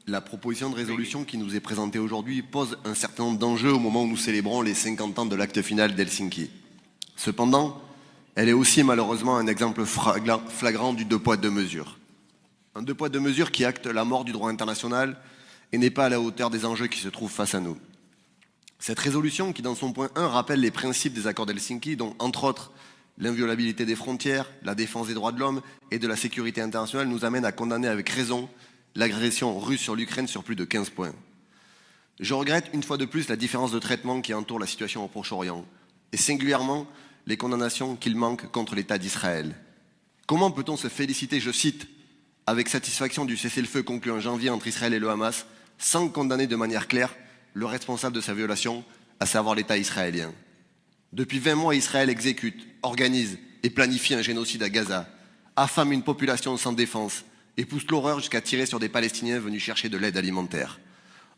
La proposition de résolution qui nous est présentée aujourd'hui pose un certain nombre d'enjeux au moment où nous célébrons les 50 ans de l'acte final d'Helsinki. Cependant, elle est aussi malheureusement un exemple flagrant du deux poids deux mesures. Un deux poids deux mesures qui acte la mort du droit international et n'est pas à la hauteur des enjeux qui se trouvent face à nous. Cette résolution qui, dans son point 1, rappelle les principes des accords d'Helsinki, dont, entre autres, l'inviolabilité des frontières, la défense des droits de l'homme et de la sécurité internationale, nous amène à condamner avec raison l'agression russe sur l'Ukraine sur plus de 15 points. Je regrette une fois de plus la différence de traitement qui entoure la situation au Proche-Orient, et singulièrement les condamnations qu'il manque contre l'État d'Israël. Comment peut-on se féliciter, je cite, avec satisfaction du cessez-le-feu conclu en janvier entre Israël et le Hamas, sans condamner de manière claire le responsable de sa violation, à savoir l'État israélien. Depuis 20 mois, Israël exécute, organise et planifie un génocide à Gaza, affame une population sans défense et pousse l'horreur jusqu'à tirer sur des Palestiniens venus chercher de l'aide alimentaire.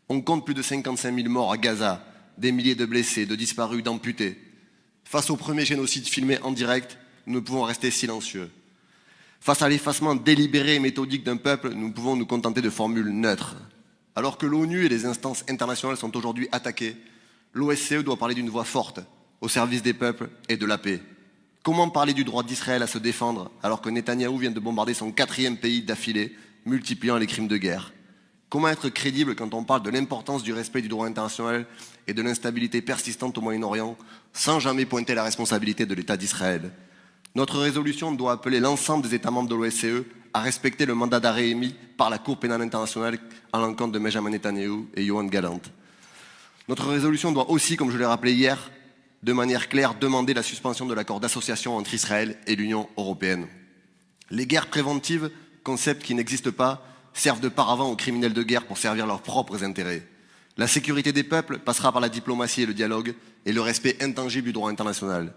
On compte plus de 55 000 morts à Gaza, des milliers de blessés, de disparus, d'amputés. Face au premier génocide filmé en direct, nous ne pouvons rester silencieux. Face à l'effacement délibéré et méthodique d'un peuple, nous pouvons nous contenter de formules neutres. Alors que l'ONU et les instances internationales sont aujourd'hui attaquées, l'OSCE doit parler d'une voix forte, au service des peuples et de la paix. Comment parler du droit d'Israël à se défendre alors que Netanyahou vient de bombarder son 4e pays d'affilée, multipliant les crimes de guerre? Comment être crédible quand on parle de l'importance du respect du droit international et de l'instabilité persistante au Moyen-Orient, sans jamais pointer la responsabilité de l'État d'Israël? Notre résolution doit appeler l'ensemble des États membres de l'OSCE à respecter le mandat d'arrêt émis par la Cour pénale internationale à l'encontre de Benjamin Netanyahou et Yoav Gallant. Notre résolution doit aussi, comme je l'ai rappelé hier, de manière claire, demander la suspension de l'accord d'association entre Israël et l'Union européenne. Les guerres préventives, concept qui n'existe pas, servent de paravent aux criminels de guerre pour servir leurs propres intérêts. La sécurité des peuples passera par la diplomatie et le dialogue et le respect intangible du droit international.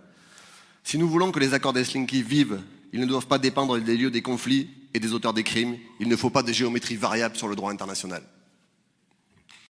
Si nous voulons que les accords d'Helsinki vivent, ils ne doivent pas dépendre des lieux des conflits et des auteurs des crimes. Il ne faut pas de géométrie variable sur le droit international.